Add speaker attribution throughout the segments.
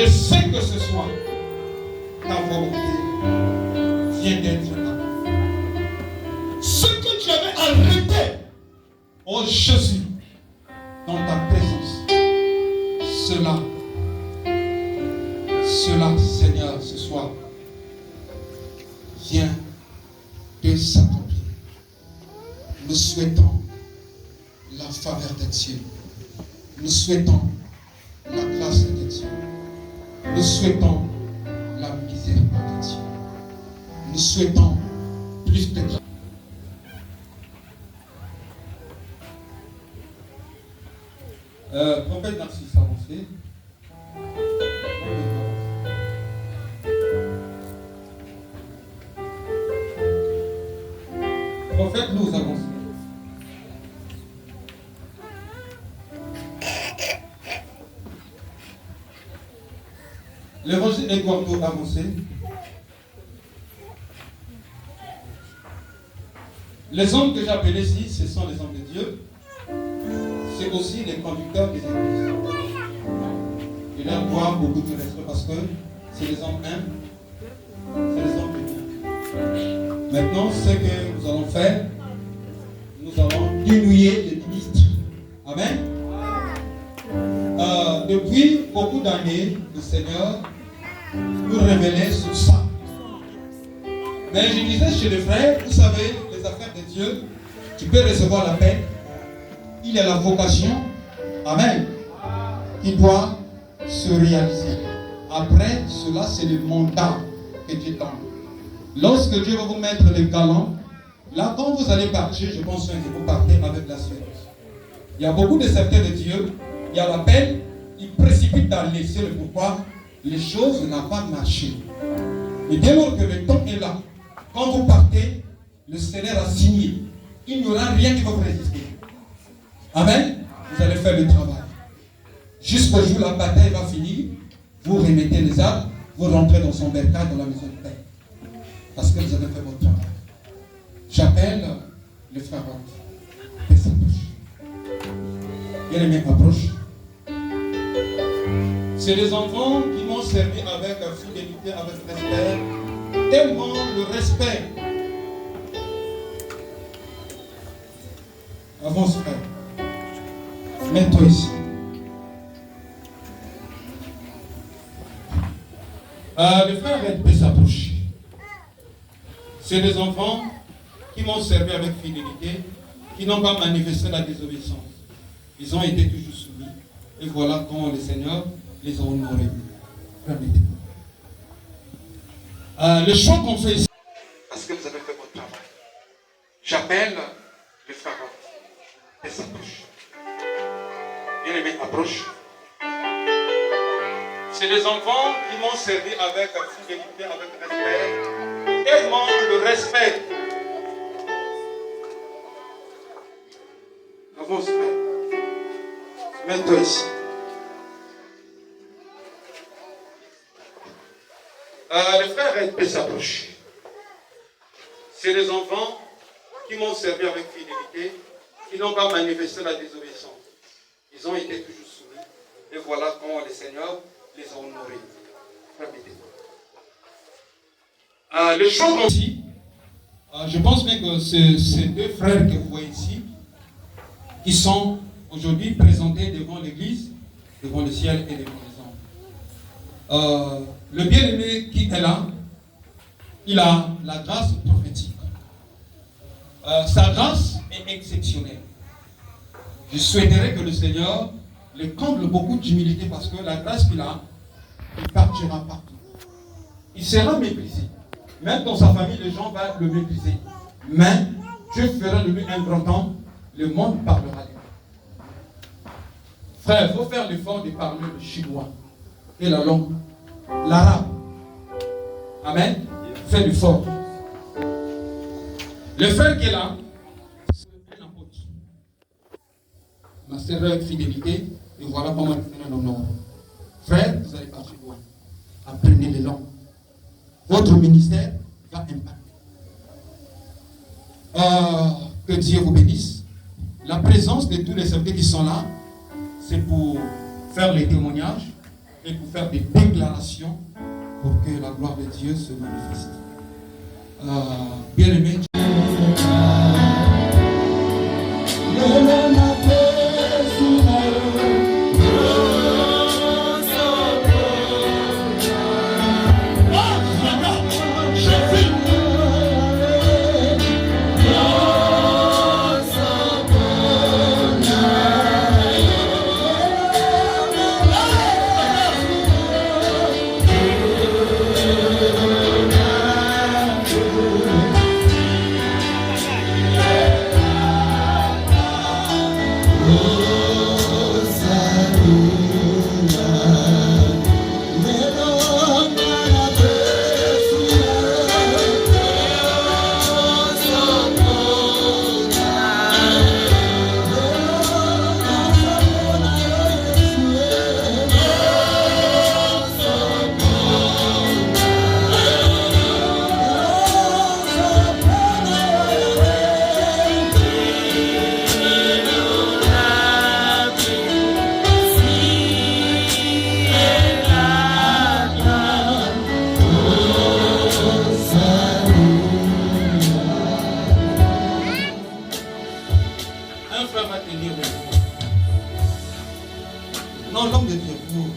Speaker 1: Je sais que ce soir, ta volonté vient d'être accomplie. Ce que tu avais arrêté, oh Jésus, dans ta présence, cela, Seigneur, ce soir, vient de s'accomplir. Nous souhaitons la faveur de Dieu. Nous souhaitons la grâce de Dieu. Nous souhaitons la miséricorde de Dieu. Nous souhaitons plus de grâce. Prophète Narcisse avancé. Prophète, nous avançons. L'évangile Eduardo avancé. Les hommes que j'ai appelés ici, ce sont les hommes de Dieu. C'est aussi les conducteurs des églises. Je leur dois beaucoup de respect parce que c'est les hommes humbles, c'est les hommes de Dieu. Maintenant, ce que nous allons faire, nous allons dénouer les ministres. Amen. Depuis beaucoup d'années, le Seigneur nous révélait sur ça. Mais je disais chez les frères, vous savez, les affaires de Dieu, tu peux recevoir la paix. Il y a la vocation, amen, qui doit se réaliser. Après cela, c'est le mandat que Dieu donne. Lorsque Dieu va vous mettre les galons, là, quand vous allez partir, je pense que vous partez avec la suite. Il y a beaucoup de serviteurs de Dieu, il y a l'appel, ils précipitent dans les cieux, pourquoi les choses n'ont pas marché. Mais dès lors que le temps est là, quand vous partez, le Seigneur a signé. Il n'y aura rien qui va vous résister. Amen. Vous allez faire le travail. Jusqu'au jour où la bataille va finir, vous remettez les armes, vous rentrez dans son bercail, dans la maison de paix. Parce que vous avez fait votre travail. J'appelle le frère Roth. Il s'approche. Bien-aimé, approche. C'est les enfants qui m'ont servi avec fidélité, avec respect. Tellement le respect. Avance, frère. Mets-toi ici. Le frère peut s'approcher. C'est les enfants qui m'ont servi avec fidélité, qui n'ont pas manifesté la désobéissance. Ils ont été toujours soumis. Et voilà comment le Seigneur les a honorés. Le choix qu'on fait ici, parce que vous avez fait votre travail. J'appelle le frère et s'approche. Bien aimé, approche. C'est les enfants qui m'ont servi avec fidélité, avec respect. Tellement le respect. Avance, frère. Mets-toi ici. Le frère peut s'approcher. C'est les enfants qui m'ont servi avec fidélité, qui n'ont pas manifesté la désobéissance. Ils ont été toujours soumis. Et voilà comment le Seigneur les a honorés. Les choses aussi, je pense bien que ces deux frères que vous voyez ici, qui sont aujourd'hui présentés devant l'Église, devant le ciel et devant les hommes. Le bien-aimé qui est là, il a la grâce prophétique. Sa grâce est exceptionnelle. Je souhaiterais que le Seigneur le comble beaucoup d'humilité parce que la grâce qu'il a, il partira partout. Il sera méprisé. Même dans sa famille, les gens vont le mépriser. Mais Dieu fera de lui un grand temps, le monde parlera de lui. Frère, il faut faire l'effort de parler le chinois et la langue, l'arabe. Amen. Fais l'effort. Le frère qui est là, c'est un apôtre. Ma sœur avec fidélité, et voilà comment le Seigneur l'honore. Frère, vous allez partir loin. Apprenez les langues. Votre ministère va impacter. Que Dieu vous bénisse. La présence de tous les serviteurs qui sont là, c'est pour faire les témoignages et pour faire des déclarations pour que la gloire de Dieu se manifeste. Bien-aimé, non, l'homme de Dieu, vous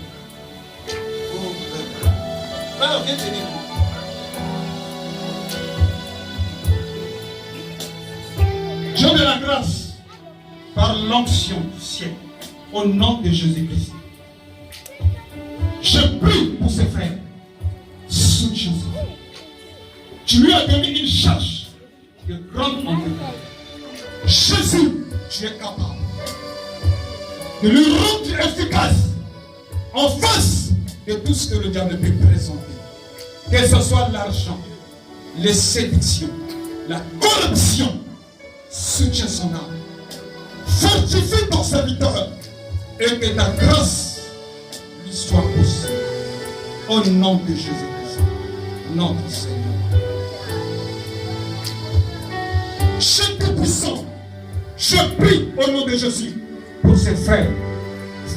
Speaker 1: alors, viens tenir. Dieu de la grâce, par l'onction du ciel, au nom de Jésus-Christ, je prie pour ses frères. Jésus, tu lui as donné une charge de grande entreprise. Jésus, tu es capable de lui rendre efficace en face de tout ce que le diable peut présenter. Que ce soit l'argent, les séductions, la corruption, soutiens son âme. Fortifie ton serviteur et que ta grâce lui soit possible. Au nom de Jésus-Christ, notre Seigneur. Chef puissant, je prie au nom de Jésus pour ses frères.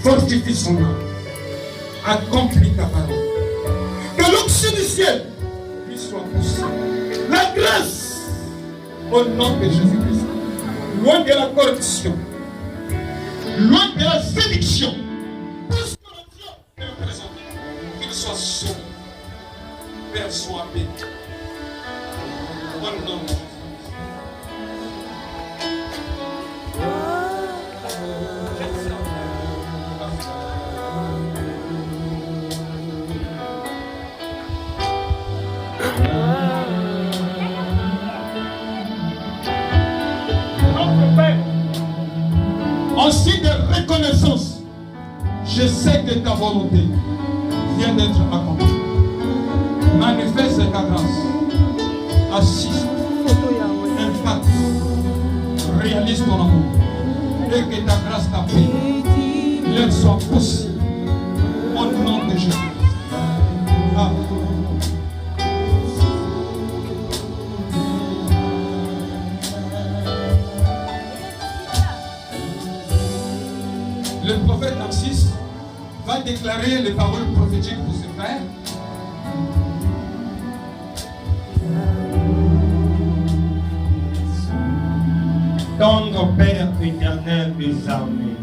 Speaker 1: Fortifie son âme. Accomplis ta parole. Que l'onction du ciel lui soit possible. La grâce, au nom de Jésus-Christ. Loin de la corruption, loin de la séduction, tout ce que le diable peut présenter, qu'il soit sauvé, Père soit béni. Au nom de Jésus. Ensuite de reconnaissance, je sais que ta volonté vient d'être accomplie. Manifeste ta grâce, assiste, impacte, réalise ton amour et que ta grâce t'appelle, leur soit possible au nom de Jésus. Amen. Le prophète Narcisse va déclarer les paroles prophétiques pour ses frères.
Speaker 2: Tendre Père éternel des armées,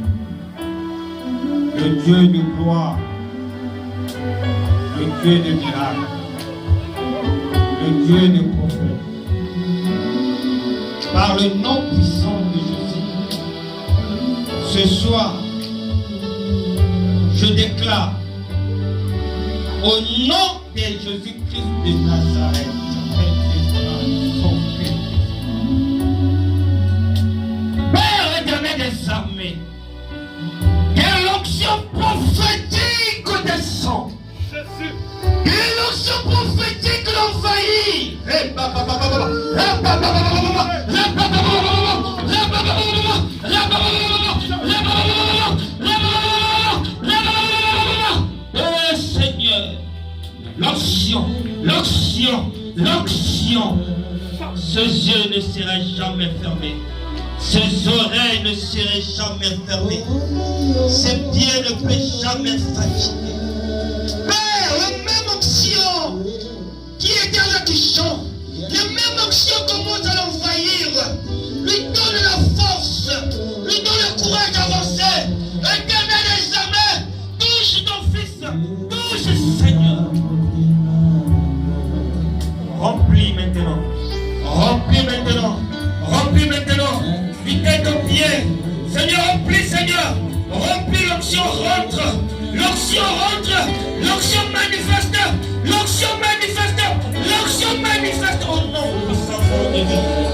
Speaker 2: le Dieu de gloire, le Dieu de grâce, le Dieu de prophète, par le nom puissant de Jésus, ce soir, je déclare au nom de Jésus-Christ de Nazareth, Père éternel des armées, que l'onction prophétique descend, que l'onction prophétique l'envahit, l'onction, l'onction, l'onction. Ses yeux ne seraient jamais fermés. Ses oreilles ne seraient jamais fermées. Ses pieds ne peuvent jamais fatiguer. Père, la même onction qui était là qui chante, la même onction commence à l'envahir. Lui donne la force, lui donne le courage d'avancer. Éternel des armées, touche ton fils, touche Seigneur. Remplis maintenant, remplis maintenant, remplis maintenant. Vitesse de pied, Seigneur, remplis, Seigneur. Remplis l'onction, rentre, l'onction rentre, l'onction manifeste, l'onction manifeste, l'onction manifeste au nom du Saint-Nom de Dieu.